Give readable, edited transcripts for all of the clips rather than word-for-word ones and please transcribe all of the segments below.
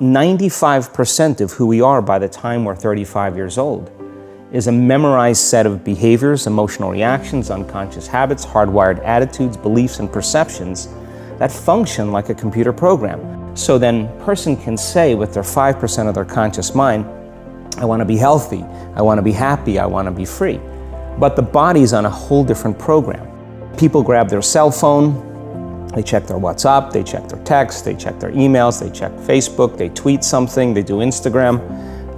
95% of who we are by the time we're 35 years old is a memorized set of behaviors, emotional reactions, unconscious habits, hardwired attitudes, beliefs, and perceptions that function like a computer program. So then a person can say with their 5% of their conscious mind, I want to be healthy, I want to be happy, I want to be free. But the body's on a whole different program. People grab their cell phone, they check their WhatsApp, they check their texts, they check their emails, they check Facebook, they tweet something, they do Instagram,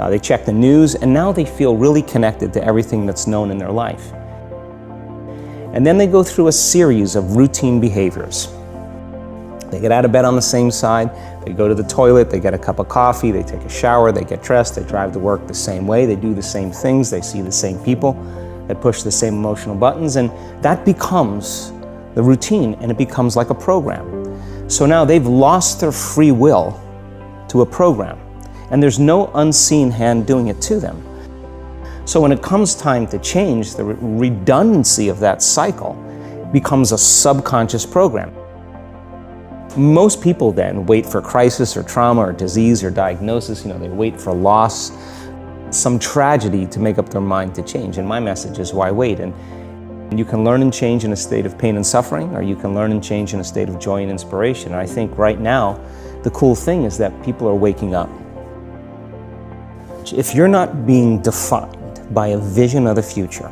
they check the news, and now they feel really connected to everything that's known in their life. And then they go through a series of routine behaviors. They get out of bed on the same side, they go to the toilet, they get a cup of coffee, they take a shower, they get dressed, they drive to work the same way, they do the same things, they see the same people, they push the same emotional buttons, and that becomes the routine, and it becomes like a program. So now they've lost their free will to a program, and there's no unseen hand doing it to them. So when it comes time to change, the redundancy of that cycle becomes a subconscious program. Most people then wait for crisis or trauma or disease or diagnosis. They wait for loss, some tragedy to make up their mind to change. And my message is, why wait? And you can learn and change in a state of pain and suffering, or you can learn and change in a state of joy and inspiration. And I think right now, the cool thing is that people are waking up. If you're not being defined by a vision of the future,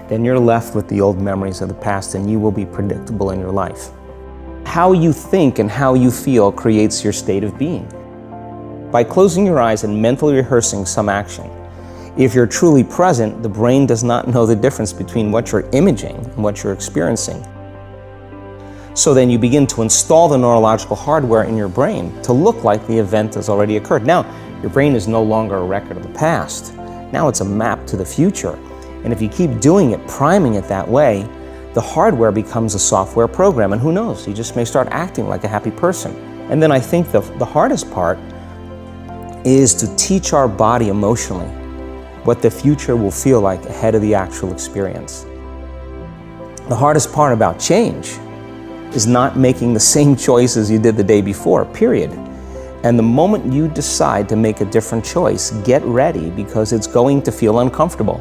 then you're left with the old memories of the past, and you will be predictable in your life. How you think and how you feel creates your state of being. By closing your eyes and mentally rehearsing some action, if you're truly present, the brain does not know the difference between what you're imaging and what you're experiencing. So then you begin to install the neurological hardware in your brain to look like the event has already occurred. Now, your brain is no longer a record of the past. Now it's a map to the future. And if you keep doing it, priming it that way, the hardware becomes a software program, and who knows, you just may start acting like a happy person. And then I think the hardest part is to teach our body emotionally what the future will feel like ahead of the actual experience. The hardest part about change is not making the same choices you did the day before, period. And the moment you decide to make a different choice, get ready, because it's going to feel uncomfortable.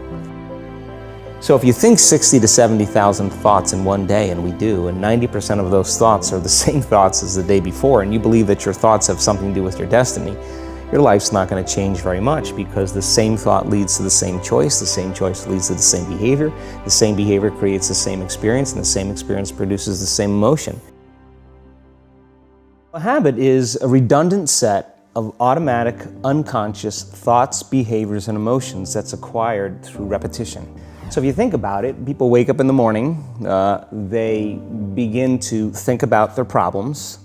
So if you think 60 to 70,000 thoughts in one day, and we do, and 90% of those thoughts are the same thoughts as the day before, and you believe that your thoughts have something to do with your destiny, your life's not going to change very much, because the same thought leads to the same choice leads to the same behavior creates the same experience, and the same experience produces the same emotion. A habit is a redundant set of automatic, unconscious thoughts, behaviors, and emotions that's acquired through repetition. So if you think about it, people wake up in the morning, they begin to think about their problems.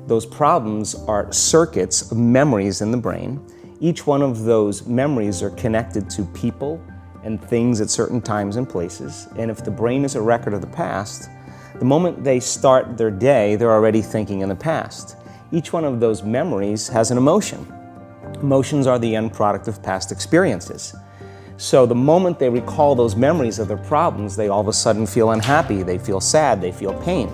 Those problems are circuits of memories in the brain. Each one of those memories are connected to people and things at certain times and places. And if the brain is a record of the past, the moment they start their day, they're already thinking in the past. Each one of those memories has an emotion. Emotions are the end product of past experiences. So the moment they recall those memories of their problems, they all of a sudden feel unhappy, they feel sad, they feel pain.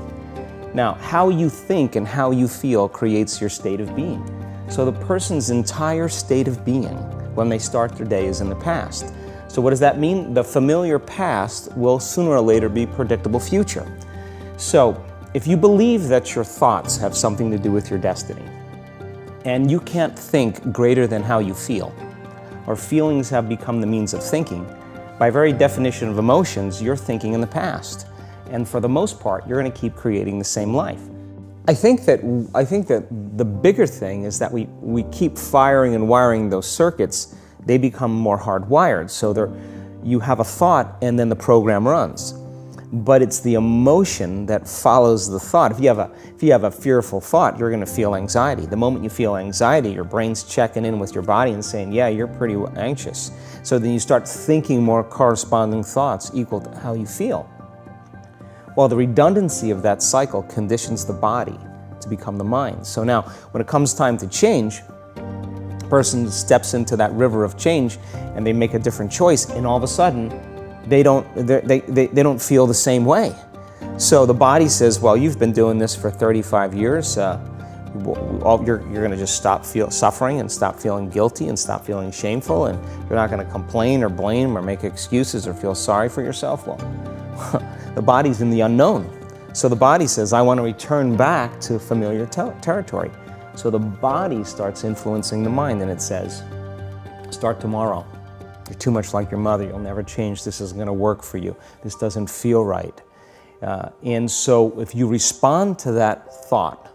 Now, how you think and how you feel creates your state of being. So the person's entire state of being when they start their day is in the past. So what does that mean? The familiar past will sooner or later be predictable future. So if you believe that your thoughts have something to do with your destiny, and you can't think greater than how you feel, or feelings have become the means of thinking, by very definition of emotions, you're thinking in the past. And for the most part, you're going to keep creating the same life. I think that the bigger thing is that we keep firing and wiring those circuits. They become more hardwired. So you have a thought and then the program runs. But it's the emotion that follows the thought. If you have a fearful thought, you're going to feel anxiety. The moment you feel anxiety, your brain's checking in with your body and saying, yeah, you're pretty anxious. So then you start thinking more corresponding thoughts equal to how you feel. Well, the redundancy of that cycle conditions the body to become the mind. So now, when it comes time to change, a person steps into that river of change and they make a different choice, and all of a sudden, they don't feel the same way. So the body says, well, you've been doing this for 35 years. You're going to just stop suffering and stop feeling guilty and stop feeling shameful, and you're not going to complain or blame or make excuses or feel sorry for yourself. Well, the body's in the unknown. So the body says, I want to return back to familiar territory. So the body starts influencing the mind, and it says, start tomorrow. You're too much like your mother. You'll never change. This isn't going to work for you. This doesn't feel right. And so if you respond to that thought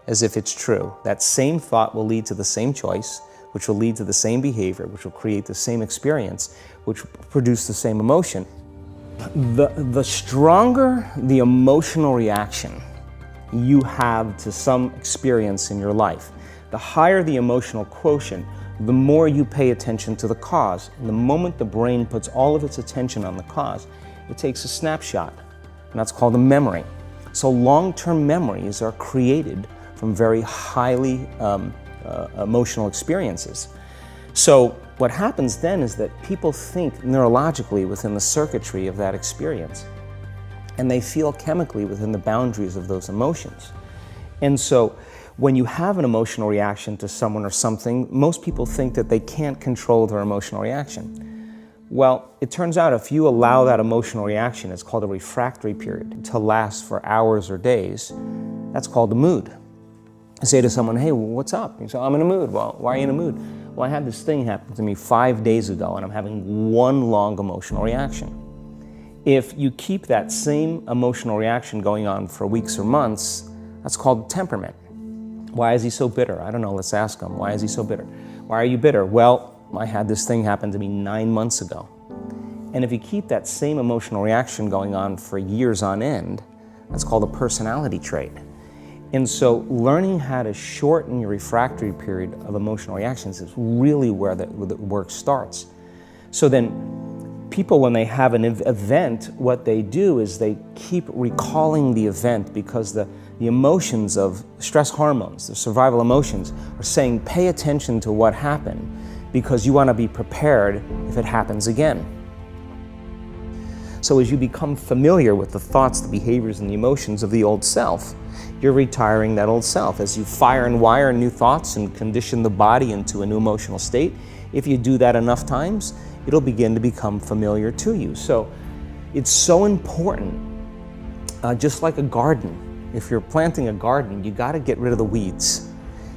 as if it's true, that same thought will lead to the same choice, which will lead to the same behavior, which will create the same experience, which will produce the same emotion. The stronger the emotional reaction you have to some experience in your life, the higher the emotional quotient, the more you pay attention to the cause. And the moment the brain puts all of its attention on the cause, it takes a snapshot, and that's called a memory. So long-term memories are created from very highly emotional experiences. So what happens then is that people think neurologically within the circuitry of that experience, and they feel chemically within the boundaries of those emotions. And so when you have an emotional reaction to someone or something, most people think that they can't control their emotional reaction. Well, it turns out if you allow that emotional reaction, it's called a refractory period, to last for hours or days, that's called a mood. I say to someone, hey, what's up? You say, I'm in a mood. Well, why are you in a mood? Well, I had this thing happen to me 5 days ago, and I'm having one long emotional reaction. If you keep that same emotional reaction going on for weeks or months, that's called temperament. Why is he so bitter? I don't know, let's ask him. Why is he so bitter? Why are you bitter? Well, I had this thing happen to me 9 months ago. And if you keep that same emotional reaction going on for years on end, that's called a personality trait. And so learning how to shorten your refractory period of emotional reactions is really where the work starts. So then people, when they have an event, what they do is they keep recalling the event because the emotions of stress hormones, the survival emotions, are saying pay attention to what happened because you want to be prepared if it happens again. So as you become familiar with the thoughts, the behaviors, and the emotions of the old self, you're retiring that old self. As you fire and wire new thoughts and condition the body into a new emotional state, if you do that enough times, it'll begin to become familiar to you. So it's so important, just like a garden. If you're planting a garden, you got to get rid of the weeds.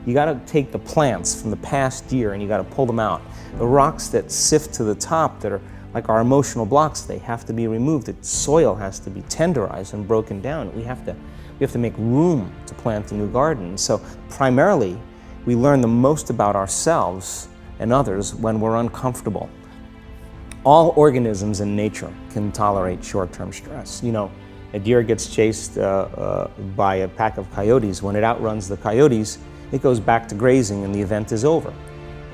You got to take the plants from the past year and you got to pull them out. The rocks that sift to the top that are like our emotional blocks, they have to be removed. The soil has to be tenderized and broken down. We have to make room to plant a new garden. So primarily, we learn the most about ourselves and others when we're uncomfortable. All organisms in nature can tolerate short-term stress. You know, a deer gets chased by a pack of coyotes. When it outruns the coyotes, it goes back to grazing and the event is over.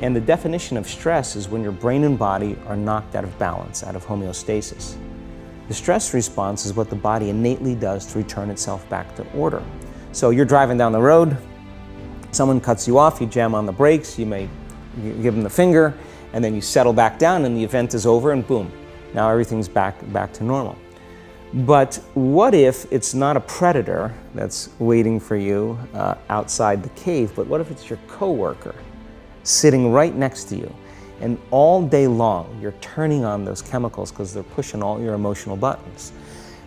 And the definition of stress is when your brain and body are knocked out of balance, out of homeostasis. The stress response is what the body innately does to return itself back to order. So you're driving down the road, someone cuts you off, you jam on the brakes, you give them the finger, and then you settle back down and the event is over and boom, now everything's back to normal. But what if it's not a predator that's waiting for you outside the cave, but what if it's your coworker sitting right next to you? And all day long, you're turning on those chemicals because they're pushing all your emotional buttons.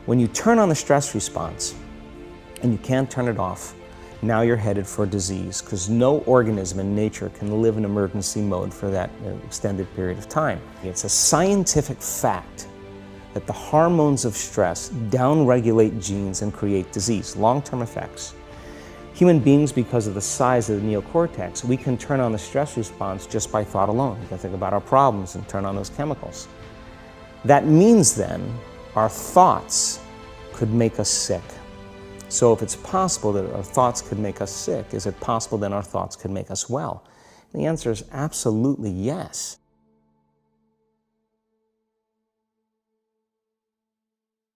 When you turn on the stress response and you can't turn it off, now you're headed for disease because no organism in nature can live in emergency mode for that extended period of time. It's a scientific fact that the hormones of stress downregulate genes and create disease, long-term effects. Human beings, because of the size of the neocortex, we can turn on the stress response just by thought alone. We can think about our problems and turn on those chemicals. That means then our thoughts could make us sick. So if it's possible that our thoughts could make us sick, is it possible then our thoughts could make us well? And the answer is absolutely yes.